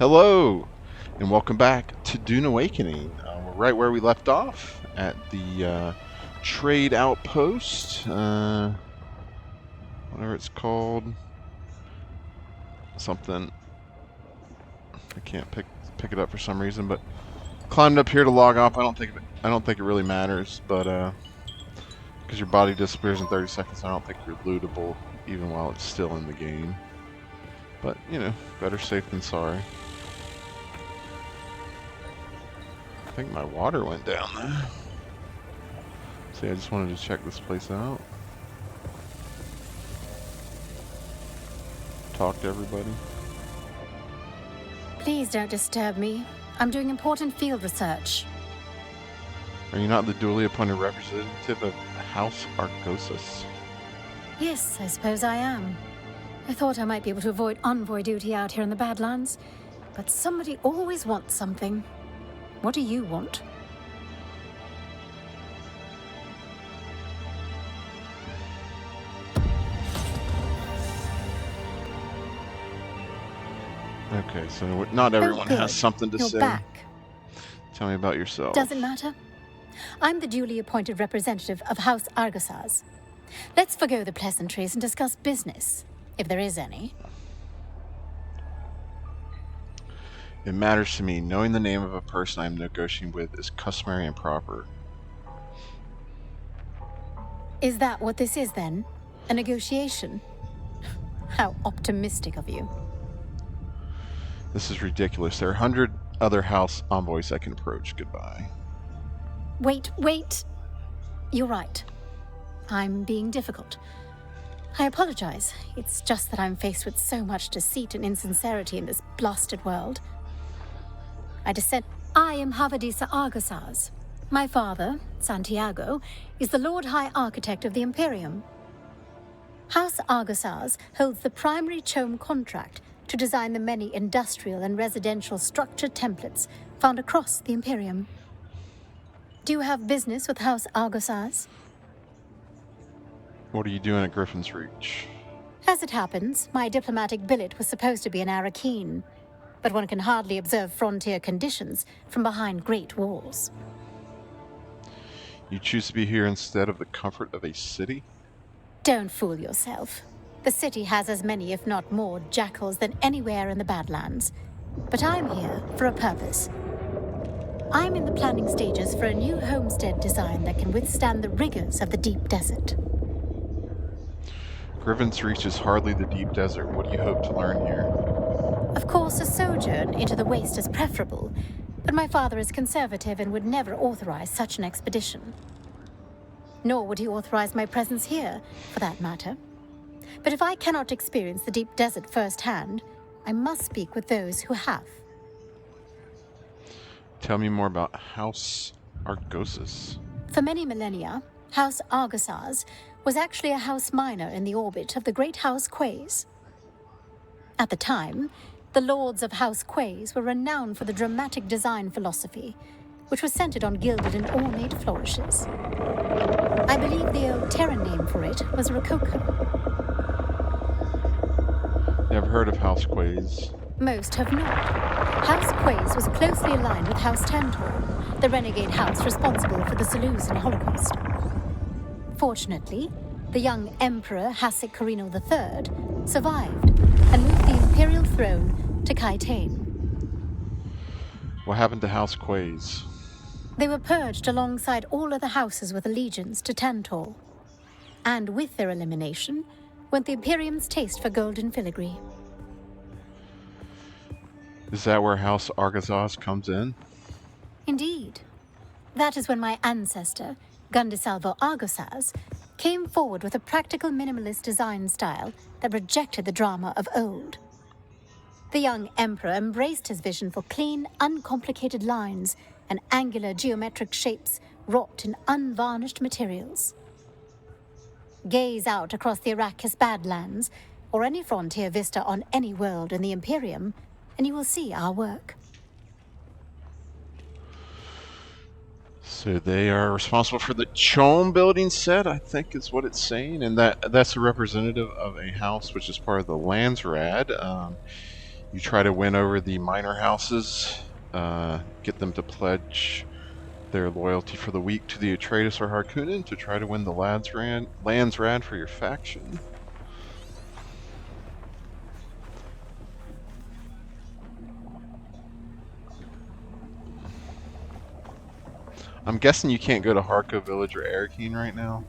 Hello, and welcome back to Dune Awakening. We're right where we left off at the trade outpost, whatever it's called. Something I can't pick it up for some reason, but climbed up here to log off. I don't think it really matters, but because your body disappears in 30 seconds, I don't think you're lootable even while it's still in the game. But you know, better safe than sorry. I think my water went down there. See, I just wanted to check this place out. Talk to everybody. Please don't disturb me. I'm doing important field research. Are you not the duly appointed representative of House Arrakis? Yes, I suppose I am. I thought I might be able to avoid envoy duty out here in the Badlands, but somebody always wants something. What do you want? Okay, so not everyone good. has something to You're say. Back. Tell me about yourself. Doesn't matter. I'm the duly appointed representative of House Arrakis. Let's forgo the pleasantries and discuss business, if there is any. It matters to me. Knowing the name of a person I'm negotiating with is customary and proper. Is that what this is then? A negotiation? How optimistic of you. This is ridiculous. There are 100 other house envoys I can approach. Goodbye. Wait. You're right. I'm being difficult. I apologize. It's just that I'm faced with so much deceit and insincerity in this blasted world. I am Havadisa Argasaz. My father, Santiago, is the Lord High Architect of the Imperium. House Argasaz holds the primary CHOAM contract to design the many industrial and residential structure templates found across the Imperium. Do you have business with House Argasaz? What are you doing at Griffin's Reach? As it happens, my diplomatic billet was supposed to be in Arrakis, but one can hardly observe frontier conditions from behind great walls. You choose to be here instead of the comfort of a city? Don't fool yourself. The city has as many, if not more, jackals than anywhere in the Badlands. But I'm here for a purpose. I'm in the planning stages for a new homestead design that can withstand the rigors of the deep desert. Griffin's Reach is hardly the deep desert. What do you hope to learn here? Of course, a sojourn into the waste is preferable, but my father is conservative and would never authorize such an expedition. Nor would he authorize my presence here, for that matter. But if I cannot experience the deep desert firsthand, I must speak with those who have. Tell me more about House Arrakis. For many millennia, House Argasaz was actually a house minor in the orbit of the great House Quays. At the time, the lords of House Quays were renowned for the dramatic design philosophy, which was centered on gilded and ornate flourishes. I believe the old Terran name for it was Rococo. Never heard of House Quays. Most have not. House Quays was closely aligned with House Tantor, the renegade house responsible for the Seleucid Holocaust. Fortunately, the young Emperor Hasek Carino III survived and moved the imperial throne to Kaitain. What happened to House Quays? They were purged alongside all other houses with allegiance to Tantor. And with their elimination went the Imperium's taste for golden filigree. Is that where House Argasaz comes in? Indeed. That is when my ancestor, Gundisalvo Argosaz, came forward with a practical minimalist design style that rejected the drama of old. The young emperor embraced his vision for clean, uncomplicated lines and angular geometric shapes wrought in unvarnished materials. Gaze out across the Arrakis Badlands, or any frontier vista on any world in the Imperium, and you will see our work. So they are responsible for the CHOAM building set, I think is what it's saying, and that's a representative of a house which is part of the Landsrad. You try to win over the minor houses, get them to pledge their loyalty for the week to the Atreides or Harkonnen to try to win the Landsrad for your faction. I'm guessing you can't go to Harko Village or Arrakis right now.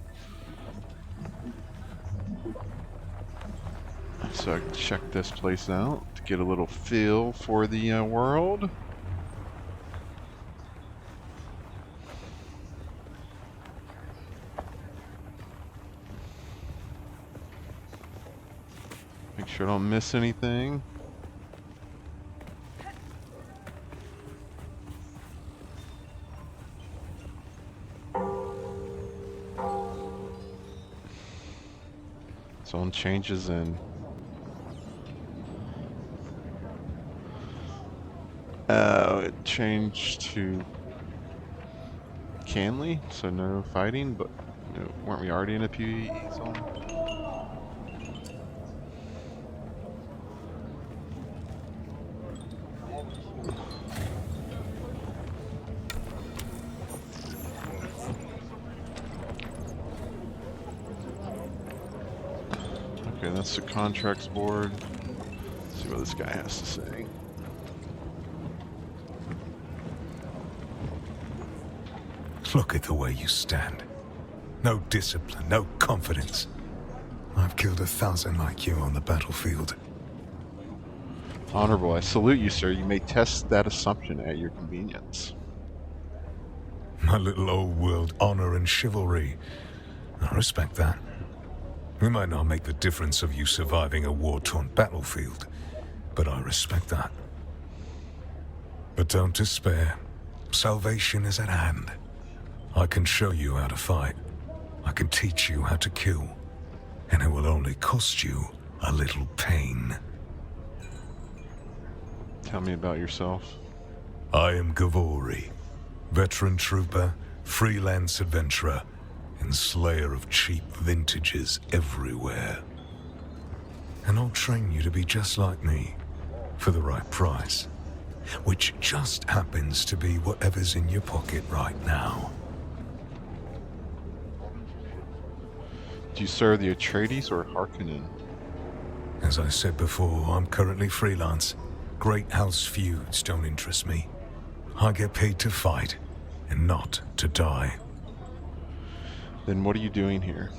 So I can check this place out to get a little feel for the world. Make sure I don't miss anything. Zone changes in. It changed to Canley, so no fighting, but no, weren't we already in a PvE zone? Okay, that's the contracts board. Let's see what this guy has to say. Look at the way you stand. No discipline, no confidence. I've killed 1,000 like you on the battlefield. Honorable, I salute you, sir. You may test that assumption at your convenience. My little old world honor and chivalry. I respect that. It might not make the difference of you surviving a war-torn battlefield, but I respect that. But don't despair. Salvation is at hand. I can show you how to fight. I can teach you how to kill. And it will only cost you a little pain. Tell me about yourself. I am Gavori, veteran trooper, freelance adventurer, and slayer of cheap vintages everywhere. And I'll train you to be just like me, for the right price. Which just happens to be whatever's in your pocket right now. Do you serve the Atreides or Harkonnen? As I said before, I'm currently freelance. Great house feuds don't interest me. I get paid to fight, and not to die. Then what are you doing here?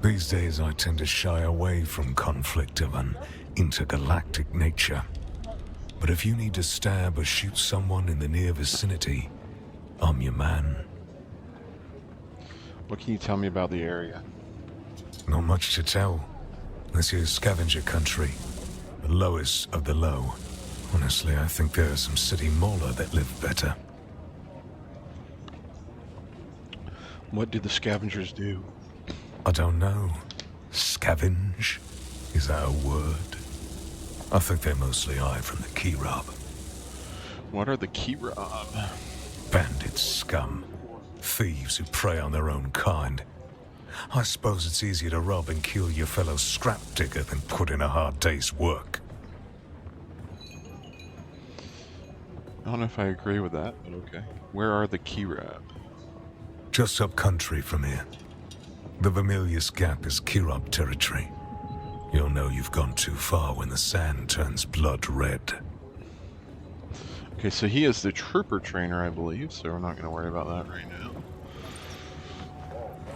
These days I tend to shy away from conflict of an intergalactic nature. But if you need to stab or shoot someone in the near vicinity, I'm your man. What can you tell me about the area? Not much to tell. This here's scavenger country. The lowest of the low. Honestly, I think there are some city mola that live better. What do the scavengers do? I don't know. Scavenge? Is that a word? I think they mostly hide from the Kirab. What are the Kirab? Bandit scum. Thieves who prey on their own kind. I suppose it's easier to rob and kill your fellow scrap digger than put in a hard day's work. I don't know if I agree with that, but okay. Where are the Kirab? Just up country from here. The Vermilius Gap is Kirab territory. You'll know you've gone too far when the sand turns blood red. Okay, so he is the trooper trainer, I believe, so we're not going to worry about that right now.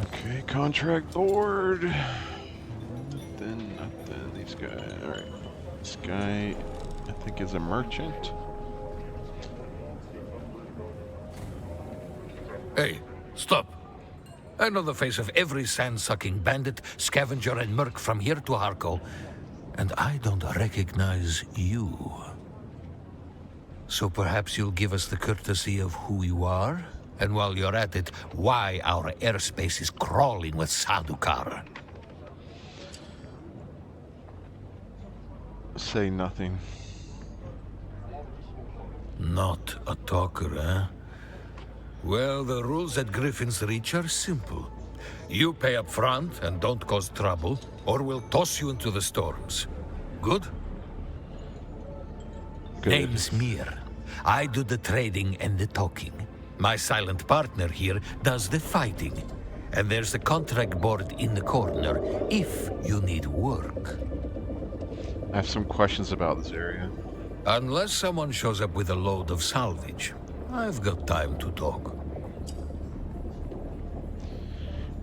Okay, contract board. Nothing. These guys. Alright. This guy, I think, is a merchant. Hey, stop. I know the face of every sand-sucking bandit, scavenger, and merc from here to Harko, and I don't recognize you. So perhaps you'll give us the courtesy of who you are? And while you're at it, why our airspace is crawling with Sadukar. Say nothing. Not a talker, eh? Well, the rules at Griffin's Reach are simple. You pay up front and don't cause trouble, or we'll toss you into the storms. Good? Good. Name's Mir. I do the trading and the talking. My silent partner here does the fighting. And there's a contract board in the corner if you need work. I have some questions about this area. Unless someone shows up with a load of salvage, I've got time to talk.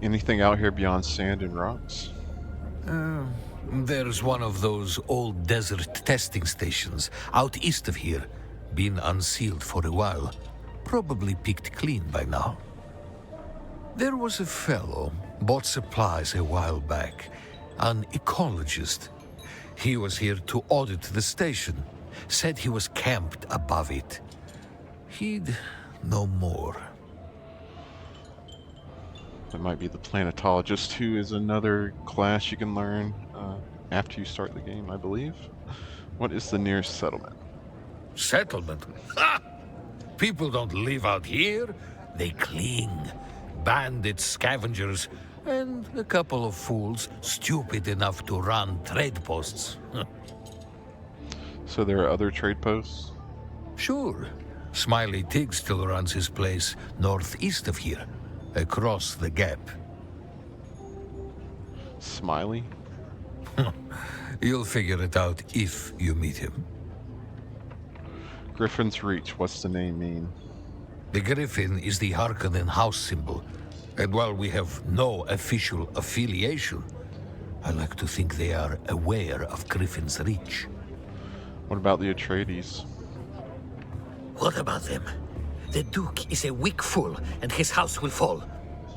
Anything out here beyond sand and rocks? There's one of those old desert testing stations out east of here. Been unsealed for a while. Probably picked clean by now. There was a fellow, bought supplies a while back. An ecologist. He was here to audit the station. Said he was camped above it. He'd know more. That might be the planetologist, who is another class you can learn after you start the game, I believe. What is the nearest settlement? Settlement? Ha! People don't live out here. They cling. Bandits, scavengers, and a couple of fools stupid enough to run trade posts. So there are other trade posts? Sure. Smiley Tig still runs his place northeast of here, across the gap. Smiley? You'll figure it out if you meet him. Griffin's Reach, what's the name mean? The Griffin is the Harkonnen house symbol, and while we have no official affiliation, I like to think they are aware of Griffin's Reach. What about the Atreides? What about them? The Duke is a weak fool, and his house will fall.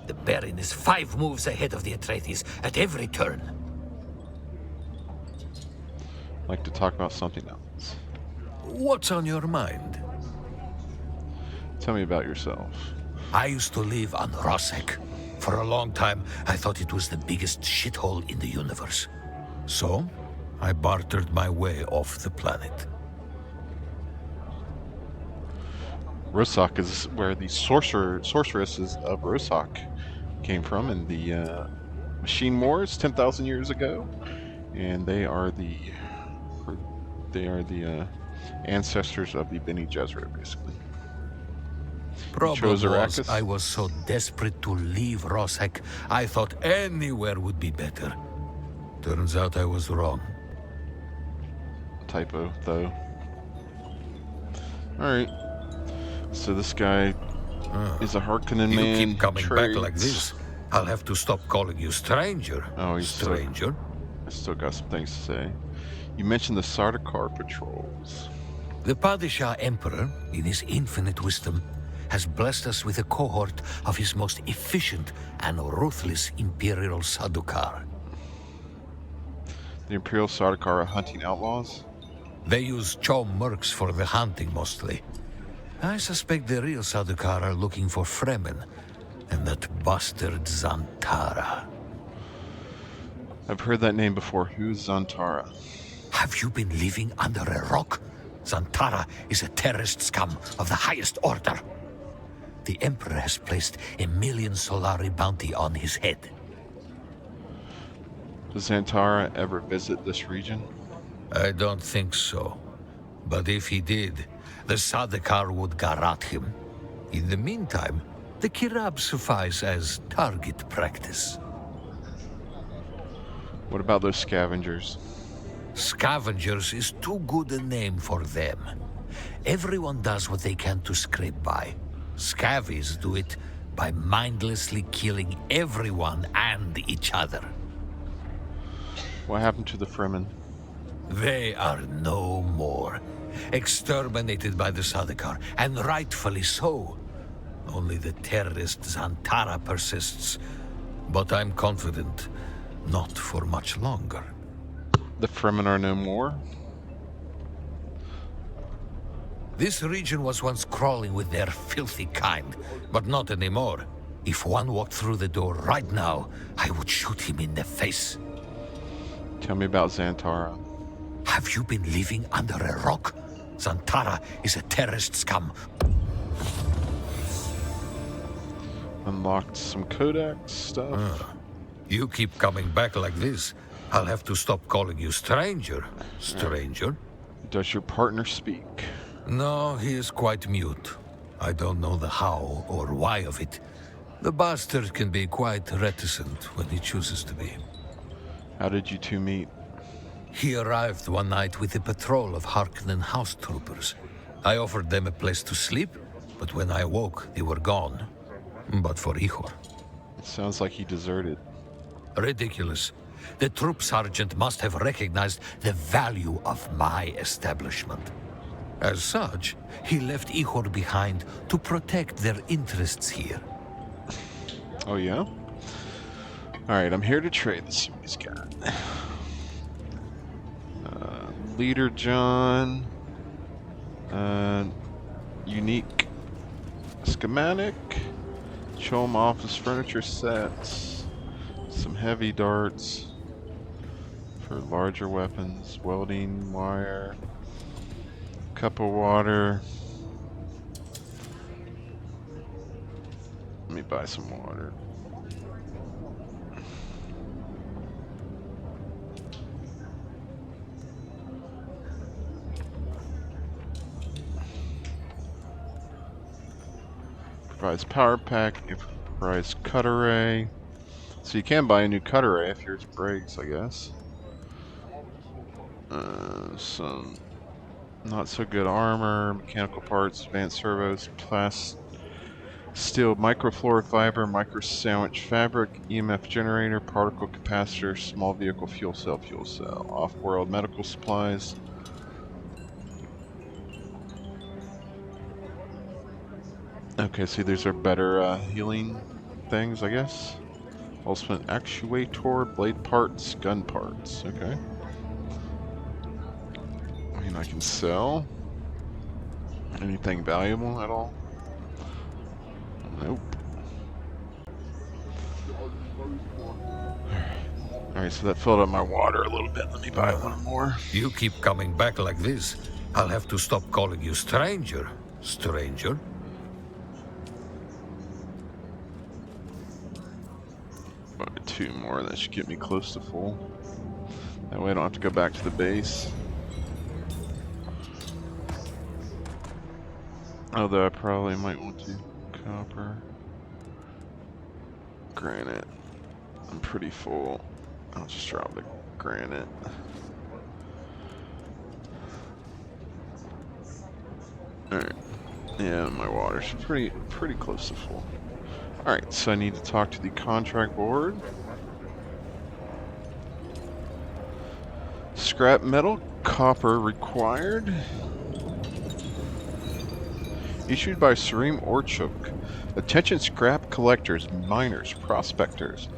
The Baron is 5 moves ahead of the Atreides at every turn. I'd like to talk about something else. What's on your mind? Tell me about yourself. I used to live on Rosek. For a long time, I thought it was the biggest shithole in the universe. So, I bartered my way off the planet. Rosak is where the sorceresses of Rosak came from in the Machine Wars 10,000 years ago, and they are the ancestors of the Bene Gesserit, basically. Problem chose was, Arrakis? I was so desperate to leave Rosek, I thought anywhere would be better. Turns out I was wrong. Typo, though. Alright. So this guy is a Harkonnen You man. keep coming back like trades. this, I'll have to stop calling you stranger. Oh, he's stranger. I still got some things to say. You mentioned the Sardaukar patrols. The Padishah Emperor, in his infinite wisdom, has blessed us with a cohort of his most efficient and ruthless Imperial Sardaukar. The Imperial Sardaukar are hunting outlaws? They use Chom mercs for the hunting mostly. I suspect the real Sardaukar are looking for Fremen and that bastard Zantara. I've heard that name before. Who's Zantara? Have you been living under a rock? Zantara is a terrorist scum of the highest order. The Emperor has placed a 1,000,000 Solari bounty on his head. Does Zantara ever visit this region? I don't think so. But if he did, the Sardaukar would garrote him. In the meantime, the Kirab suffice as target practice. What about those scavengers? Scavengers is too good a name for them. Everyone does what they can to scrape by. Scavies do it by mindlessly killing everyone and each other. What happened to the Fremen? They are no more. Exterminated by the Sardaukar, and rightfully so. Only the terrorist Zantara persists. But I'm confident, not for much longer. The Fremen are no more? This region was once crawling with their filthy kind, but not anymore. If one walked through the door right now, I would shoot him in the face. Tell me about Zantara. Have you been living under a rock? Zantara is a terrorist scum. Unlocked some codex stuff. You keep coming back like this, I'll have to stop calling you stranger. Stranger? Does your partner speak? No, he is quite mute. I don't know the how or why of it. The bastard can be quite reticent when he chooses to be. How did you two meet? He arrived one night with a patrol of Harkonnen house troopers. I offered them a place to sleep, but when I awoke, they were gone. But for Ihor. It sounds like he deserted. Ridiculous. The troop sergeant must have recognized the value of my establishment. As such, he left Ihor behind to protect their interests here. Oh, yeah? Alright, I'm here to trade. Let's see what he's got. Leader John. Unique schematic. Chom office furniture sets. Some heavy darts for larger weapons. Welding wire. Cup of water. Let me buy some water. Provides power pack, it provides cut array. So you can buy a new cut array if yours breaks, I guess. Some not so good armor, mechanical parts, advanced servos, steel microfluoro fiber, micro sandwich fabric, EMF generator, particle capacitor, small vehicle fuel cell, off-world medical supplies. Okay, see, these are better healing things, I guess. Ultimate actuator, blade parts, gun parts. Okay. I mean, I can sell anything valuable at all. Nope. Alright, so that filled up my water a little bit. Let me buy a little more. You keep coming back like this, I'll have to stop calling you stranger. Stranger? Buy 2 more, that should get me close to full. That way I don't have to go back to the base. Although I probably might want to. Copper. Granite. I'm pretty full. I'll just drop the granite. Alright. Yeah, my water's pretty close to full. Alright, so I need to talk to the contract board. Scrap metal, copper required. Issued by Sareem Orchuk. Attention scrap collectors, miners, prospectors.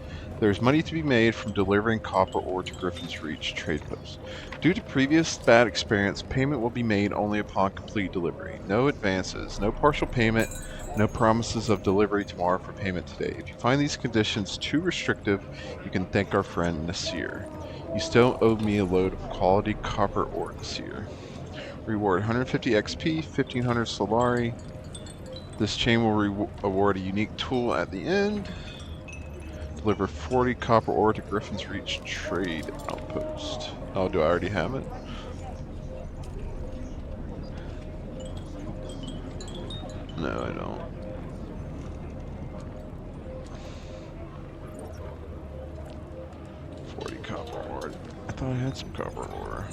There is money to be made from delivering copper ore to Griffin's Reach trade post. Due to previous bad experience, payment will be made only upon complete delivery. No advances, no partial payment, no promises of delivery tomorrow for payment today. If you find these conditions too restrictive, you can thank our friend Nasir. You still owe me a load of quality copper ore, Nasir. Reward 150 XP, 1500 Solari. This chain will award a unique tool at the end. Deliver 40 copper ore to Griffin's Reach trade outpost. Oh, do I already have it? No, I don't. Copper ore. I thought I had some copper ore.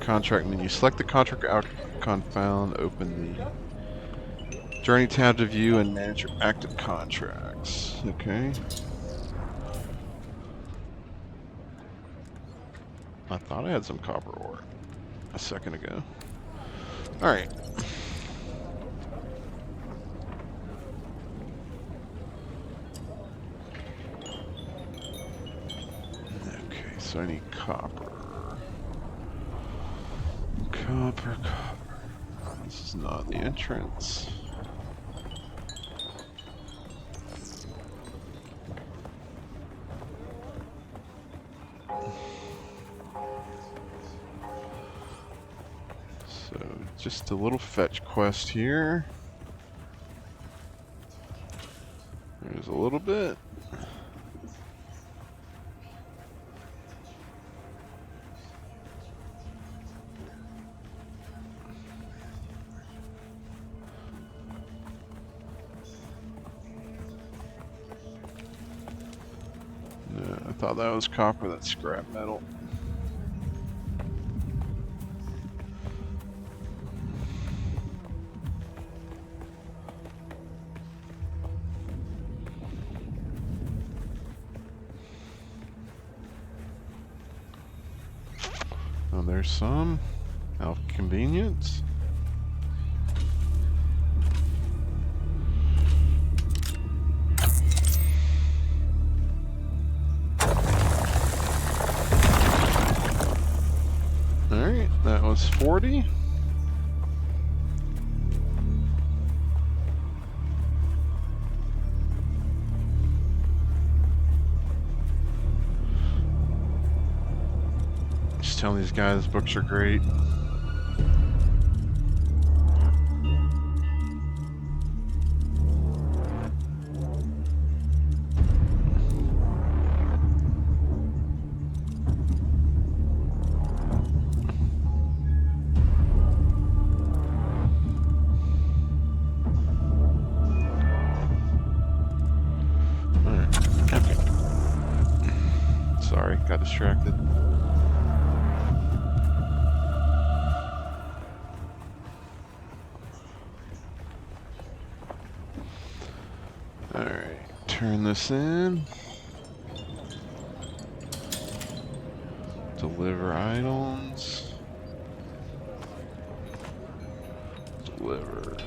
Contract menu. Select the contract icon found. Open the Journey tab to view and manage your active contracts. Okay. I thought I had some copper ore a second ago. Alright. Okay, so I need copper. Copper. This is not the entrance. So, just a little fetch quest here. There's a little bit. thought that was copper. That's scrap metal. Oh, there's some. Out of convenience. Alright, that was 40. Just telling these guys books are great. Sorry, got distracted. Alright, turn this in. Deliver items. Deliver.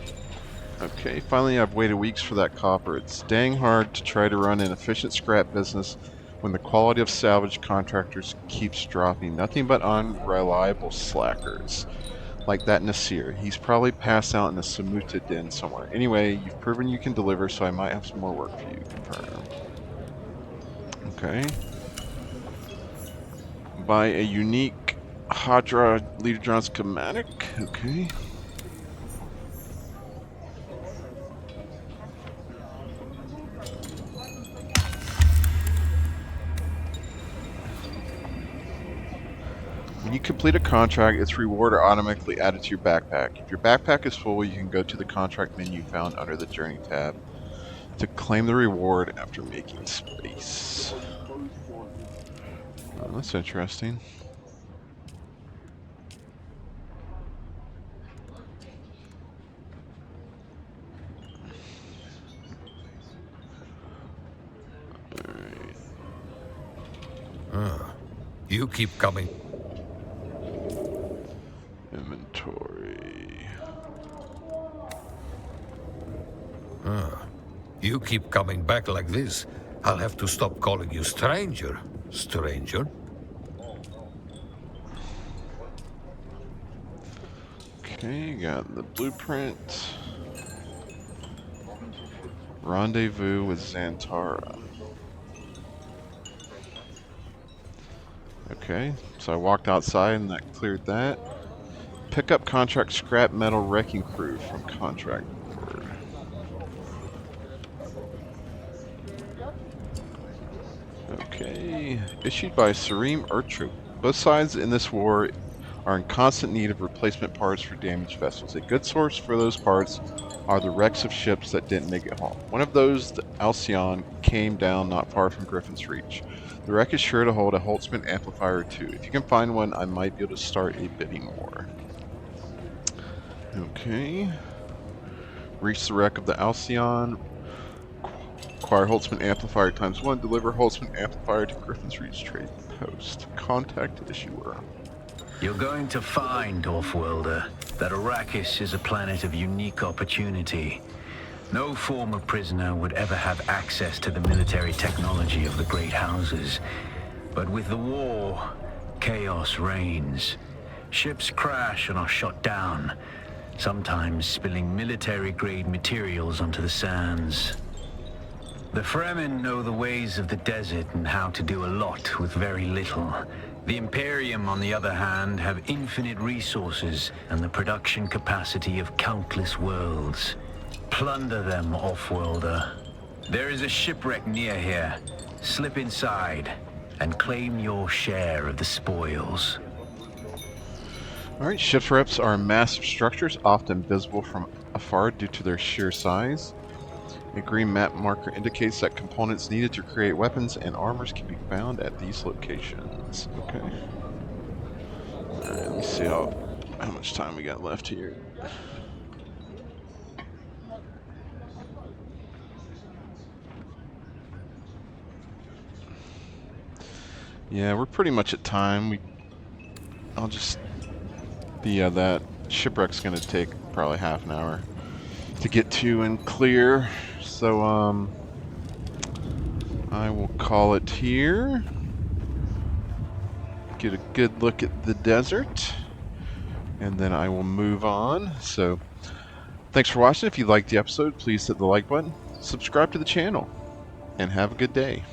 Okay, finally I've waited weeks for that copper. It's dang hard to try to run an efficient scrap business when the quality of salvage contractors keeps dropping. Nothing but unreliable slackers. Like that Nasir. He's probably passed out in a Samuta den somewhere. Anyway, you've proven you can deliver, so I might have some more work for you. Confirm. Okay. Buy a unique Hadra Leader schematic. Okay. When you complete a contract, its reward are automatically added to your backpack. If your backpack is full, you can go to the contract menu found under the Journey tab to claim the reward after making space. Oh, that's interesting. You keep coming. Inventory. You keep coming back like this, I'll have to stop calling you stranger. Stranger? Okay, got the blueprint. Rendezvous with Xantara. Okay, so I walked outside and that cleared that. Pick up contract scrap metal wrecking crew from contract board. Okay, issued by Serene Ertrup. Both sides in this war are in constant need of replacement parts for damaged vessels. A good source for those parts are the wrecks of ships that didn't make it home. One of those, the Alcyon, came down not far from Griffin's reach. The wreck is sure to hold a Holtzman amplifier or two. If you can find one, I might be able to start a bidding war. Okay. Reach the wreck of the Alcyon. Acquire Holtzman amplifier ×1. Deliver Holtzman amplifier to Griffin's reach trade post. Contact issuer. You're going to find, Offworlder, that Arrakis is a planet of unique opportunity. No former prisoner would ever have access to the military technology of the great houses. But with the war, chaos reigns. Ships crash and are shot down, sometimes spilling military-grade materials onto the sands. The Fremen know the ways of the desert and how to do a lot with very little. The Imperium, on the other hand, have infinite resources and the production capacity of countless worlds. Plunder them, Offworlder. There is a shipwreck near here. Slip inside and claim your share of the spoils. Alright, shipwrecks are massive structures, often visible from afar due to their sheer size. A green map marker indicates that components needed to create weapons and armors can be found at these locations. Okay. Alright, let me see how much time we got left here. Yeah, we're pretty much at time. I'll just... that shipwreck's gonna take probably half an hour to get to and clear. So, I will call it here. Get a good look at the desert. And then I will move on. So, thanks for watching. If you liked the episode, please hit the like button, subscribe to the channel, and have a good day.